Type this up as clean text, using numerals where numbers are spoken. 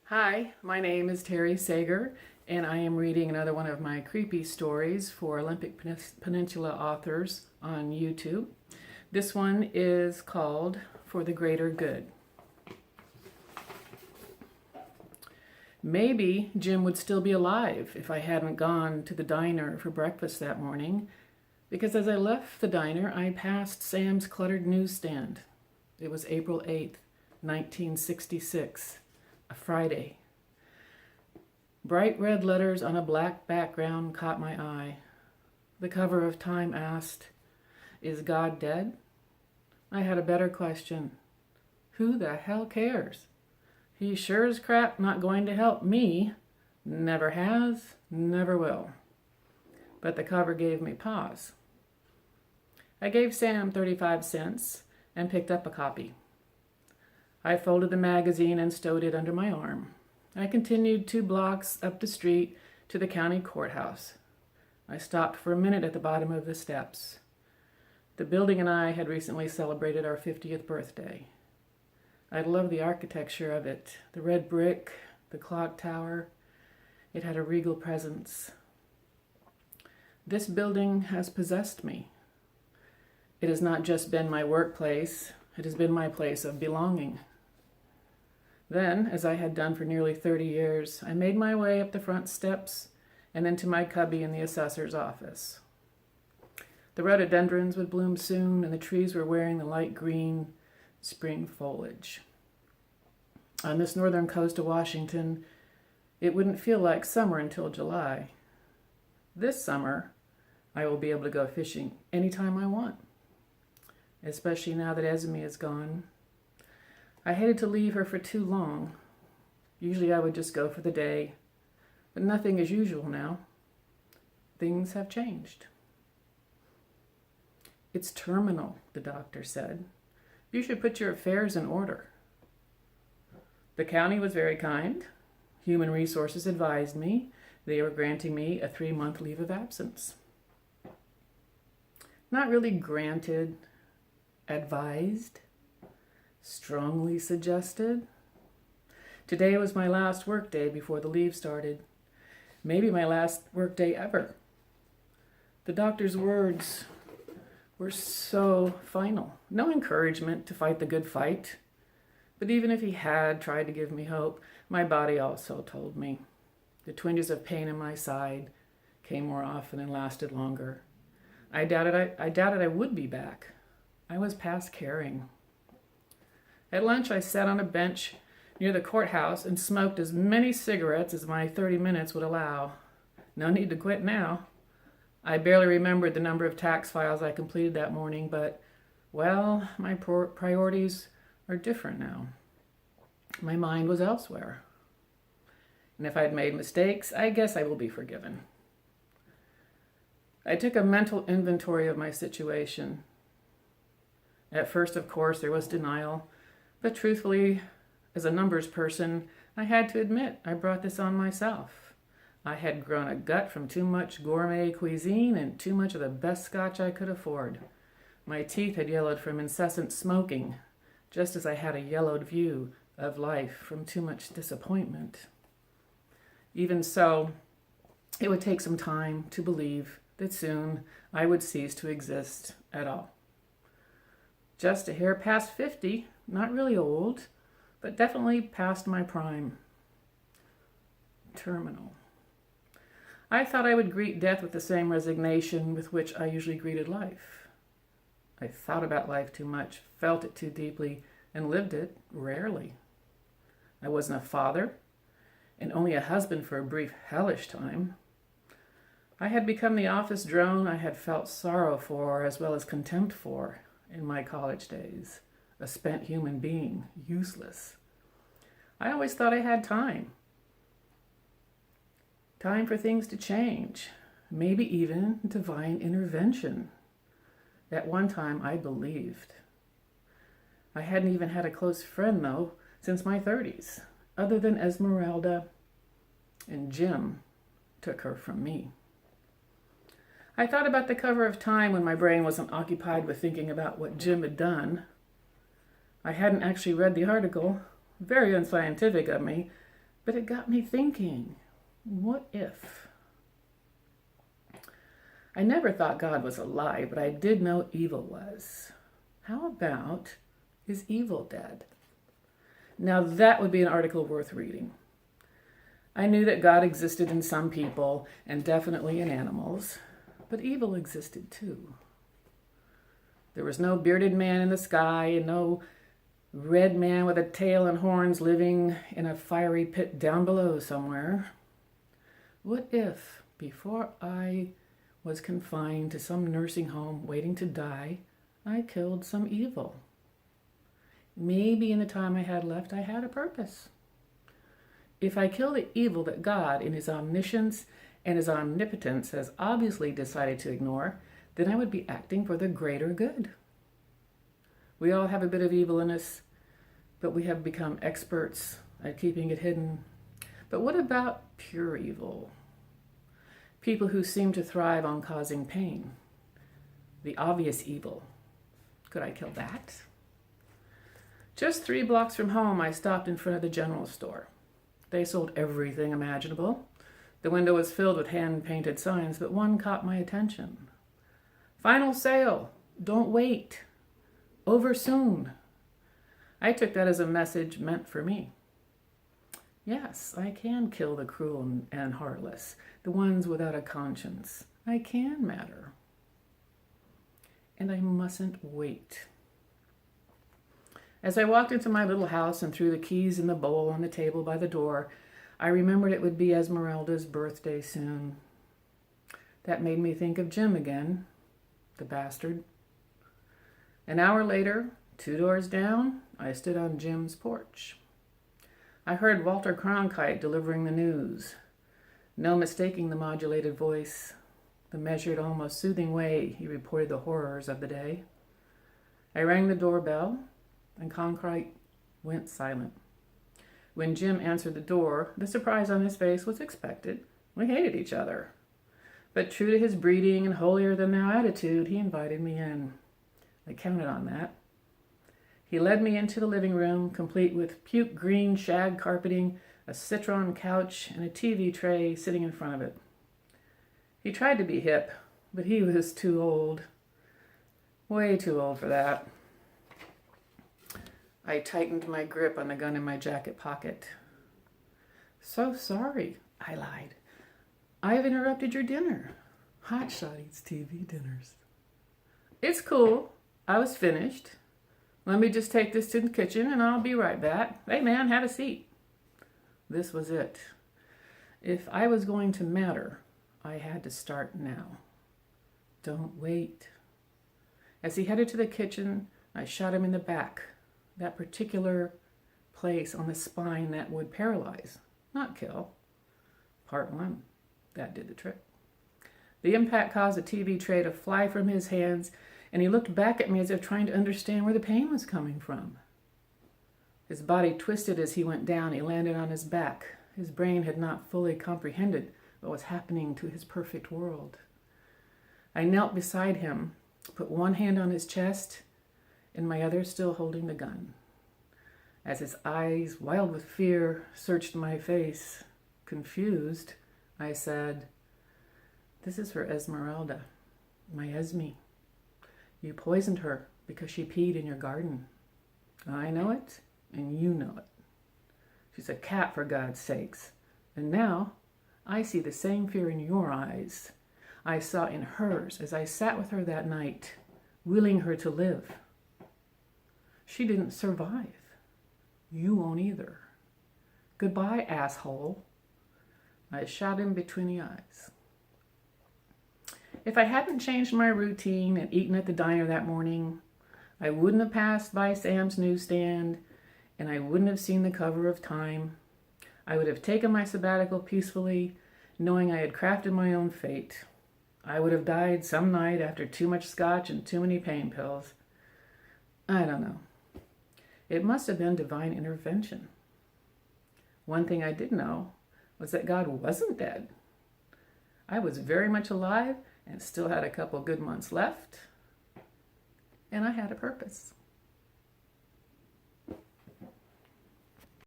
Hi, my name is Terry Sager, and I am reading another one of my creepy stories for Olympic Peninsula authors on YouTube. This one is called For the Greater Good. Maybe Jim would still be alive if I hadn't gone to the diner for breakfast that morning, because as I left the diner, I passed Sam's cluttered newsstand. It was April 8th, 1966. A Friday. Bright red letters on a black background caught my eye. The cover of Time asked, "Is God dead?" I had a better question. Who the hell cares? He sure as crap not going to help me. Never has, never will. But the cover gave me pause. I gave Sam 35 cents and picked up a copy. I folded the magazine and stowed it under my arm. I continued 2 blocks up the street to the county courthouse. I stopped for a minute at the bottom of the steps. The building and I had recently celebrated our 50th birthday. I loved the architecture of it, the red brick, the clock tower. It had a regal presence. This building has possessed me. It has not just been my workplace, it has been my place of belonging. Then, as I had done for nearly 30 years, I made my way up the front steps and into my cubby in the assessor's office. The rhododendrons would bloom soon, and the trees were wearing the light green spring foliage. On this northern coast of Washington, it wouldn't feel like summer until July. This summer, I will be able to go fishing anytime I want, especially now that Esme is gone. I hated to leave her for too long. Usually I would just go for the day, but nothing is usual now. Things have changed. It's terminal, the doctor said. You should put your affairs in order. The county was very kind. Human Resources advised me they were granting me a 3-month leave of absence. Not really granted, advised. Strongly suggested. Today was my last work day before the leave started. Maybe my last work day ever. The doctor's words were so final. No encouragement to fight the good fight. But even if he had tried to give me hope, my body also told me. The twinges of pain in my side came more often and lasted longer. I doubted I would be back. I was past caring. At lunch, I sat on a bench near the courthouse and smoked as many cigarettes as my 30 minutes would allow. No need to quit now. I barely remembered the number of tax files I completed that morning, but, well, my priorities are different now. My mind was elsewhere. And if I'd made mistakes, I guess I will be forgiven. I took a mental inventory of my situation. At first, of course, there was denial. But truthfully, as a numbers person, I had to admit I brought this on myself. I had grown a gut from too much gourmet cuisine and too much of the best scotch I could afford. My teeth had yellowed from incessant smoking, just as I had a yellowed view of life from too much disappointment. Even so, it would take some time to believe that soon I would cease to exist at all. Just a hair past 50, not really old, but definitely past my prime. Terminal. I thought I would greet death with the same resignation with which I usually greeted life. I thought about life too much, felt it too deeply, and lived it rarely. I wasn't a father, and only a husband for a brief hellish time. I had become the office drone I had felt sorrow for as well as contempt for in my college days. A spent human being, useless. I always thought I had time. Time for things to change, maybe even divine intervention. At one time, I believed. I hadn't even had a close friend, though, since my 30s, other than Esmeralda, and Jim took her from me. I thought about the cover of Time when my brain wasn't occupied with thinking about what Jim had done. I hadn't actually read the article, very unscientific of me, But it got me thinking, what if? I never thought God was alive, but I did know evil was. How about, is evil dead? Now that would be an article worth reading. I knew that God existed in some people and definitely in animals, but evil existed too. There was no bearded man in the sky and no red man with a tail and horns living in a fiery pit down below somewhere. What if, before I was confined to some nursing home waiting to die, I killed some evil? Maybe in the time I had left, I had a purpose. If I kill the evil that God, in his omniscience and his omnipotence, has obviously decided to ignore, then I would be acting for the greater good. We all have a bit of evil in us, but we have become experts at keeping it hidden. But what about pure evil? People who seem to thrive on causing pain. The obvious evil. Could I kill that? Just 3 blocks from home, I stopped in front of the general store. They sold everything imaginable. The window was filled with hand-painted signs, but one caught my attention. Final sale. Don't wait. Over soon. I took that as a message meant for me. Yes, I can kill the cruel and heartless, the ones without a conscience. I can matter. And I mustn't wait. As I walked into my little house and threw the keys in the bowl on the table by the door, I remembered it would be Esmeralda's birthday soon. That made me think of Jim again, the bastard. An hour later, 2 doors down, I stood on Jim's porch. I heard Walter Cronkite delivering the news. No mistaking the modulated voice, the measured, almost soothing way he reported the horrors of the day. I rang the doorbell, and Cronkite went silent. When Jim answered the door, the surprise on his face was expected. We hated each other. But true to his breeding and holier-than-thou attitude, he invited me in. I counted on that. He led me into the living room, complete with puke green shag carpeting, a citron couch, and a TV tray sitting in front of it. He tried to be hip, but he was too old. Way too old for that. I tightened my grip on the gun in my jacket pocket. So sorry, I lied. I've interrupted your dinner. Hotshot eats TV dinners. It's cool. I was finished. Let me just take this to the kitchen and I'll be right back. Hey man, have a seat. This was it. If I was going to matter, I had to start now. Don't wait. As he headed to the kitchen, I shot him in the back. That particular place on the spine that would paralyze, not kill. Part 1. That did the trick. The impact caused the TV tray to fly from his hands, and he looked back at me as if trying to understand where the pain was coming from. His body twisted as he went down. He landed on his back. His brain had not fully comprehended what was happening to his perfect world. I knelt beside him, put one hand on his chest, and my other still holding the gun. As his eyes, wild with fear, searched my face, confused, I said, "This is for Esmeralda, my Esme. You poisoned her because she peed in your garden. I know it, and you know it. She's a cat, for God's sakes. And now I see the same fear in your eyes I saw in hers as I sat with her that night, willing her to live. She didn't survive. You won't either. Goodbye, asshole." I shot him between the eyes. If I hadn't changed my routine and eaten at the diner that morning, I wouldn't have passed by Sam's newsstand, and I wouldn't have seen the cover of Time. I would have taken my sabbatical peacefully, knowing I had crafted my own fate. I would have died some night after too much scotch and too many pain pills. I don't know. It must have been divine intervention. One thing I did know was that God wasn't dead. I was very much alive and still had a couple good months left, and I had a purpose.